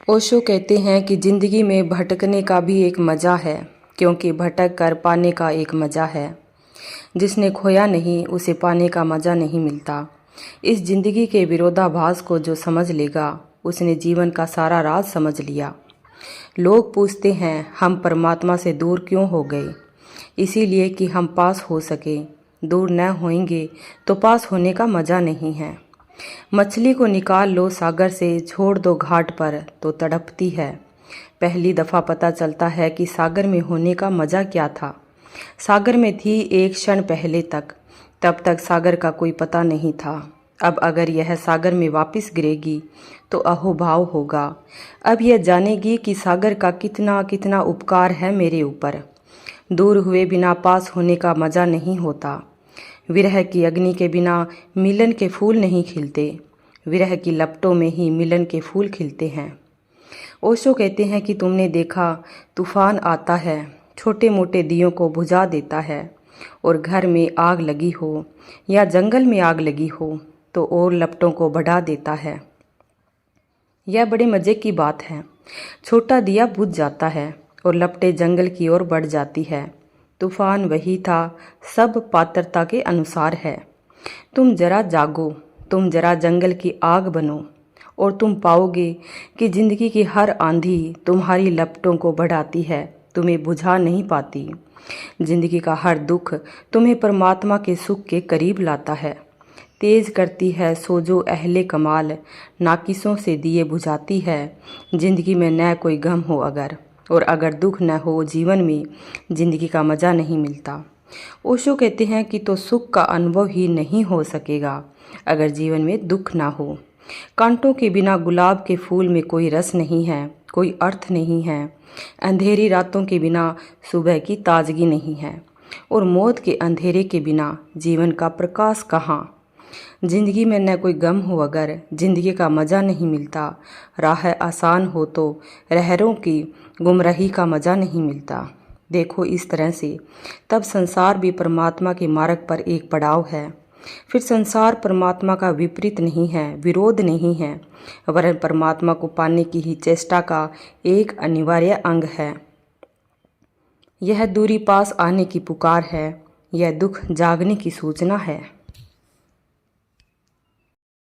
ओशो कहते हैं कि ज़िंदगी में भटकने का भी एक मज़ा है, क्योंकि भटक कर पाने का एक मज़ा है। जिसने खोया नहीं उसे पाने का मज़ा नहीं मिलता। इस ज़िंदगी के विरोधाभास को जो समझ लेगा उसने जीवन का सारा राज समझ लिया। लोग पूछते हैं हम परमात्मा से दूर क्यों हो गए? इसीलिए कि हम पास हो सके। दूर न होएंगे तो पास होने का मज़ा नहीं है। मछली को निकाल लो सागर से, छोड़ दो घाट पर तो तड़पती है। पहली दफ़ा पता चलता है कि सागर में होने का मज़ा क्या था। सागर में थी एक क्षण पहले तक, तब तक सागर का कोई पता नहीं था। अब अगर यह सागर में वापस गिरेगी तो अहोभाव होगा। अब यह जानेगी कि सागर का कितना कितना उपकार है मेरे ऊपर। दूर हुए बिना पास होने का मज़ा नहीं होता। विरह की अग्नि के बिना मिलन के फूल नहीं खिलते। विरह की लपटों में ही मिलन के फूल खिलते हैं। ओशो कहते हैं कि तुमने देखा तूफान आता है, छोटे मोटे दियों को बुझा देता है, और घर में आग लगी हो या जंगल में आग लगी हो तो और लपटों को बढ़ा देता है। यह बड़े मज़े की बात है। छोटा दिया बुझ जाता है और लपटें जंगल की ओर बढ़ जाती है। तूफान वही था, सब पात्रता के अनुसार है। तुम जरा जागो, तुम जरा जंगल की आग बनो और तुम पाओगे कि ज़िंदगी की हर आंधी तुम्हारी लपटों को बढ़ाती है, तुम्हें बुझा नहीं पाती। ज़िंदगी का हर दुख तुम्हें परमात्मा के सुख के करीब लाता है। तेज करती है सोजो अहले कमाल, नाकिसों से दिए बुझाती है। ज़िंदगी में न कोई गम हो अगर, और अगर दुख न हो जीवन में, ज़िंदगी का मज़ा नहीं मिलता। ओशो कहते हैं कि तो सुख का अनुभव ही नहीं हो सकेगा अगर जीवन में दुख ना हो। कांटों के बिना गुलाब के फूल में कोई रस नहीं है, कोई अर्थ नहीं है। अंधेरी रातों के बिना सुबह की ताजगी नहीं है, और मौत के अंधेरे के बिना जीवन का प्रकाश कहाँ। ज़िंदगी में न कोई गम हो अगर, ज़िंदगी का मज़ा नहीं मिलता। राह आसान हो तो रहरों की गुमराही का मज़ा नहीं मिलता। देखो इस तरह से, तब संसार भी परमात्मा के मार्ग पर एक पड़ाव है। फिर संसार परमात्मा का विपरीत नहीं है, विरोध नहीं है, वरन परमात्मा को पाने की ही चेष्टा का एक अनिवार्य अंग है। यह दूरी पास आने की पुकार है, यह दुख जागने की सूचना है।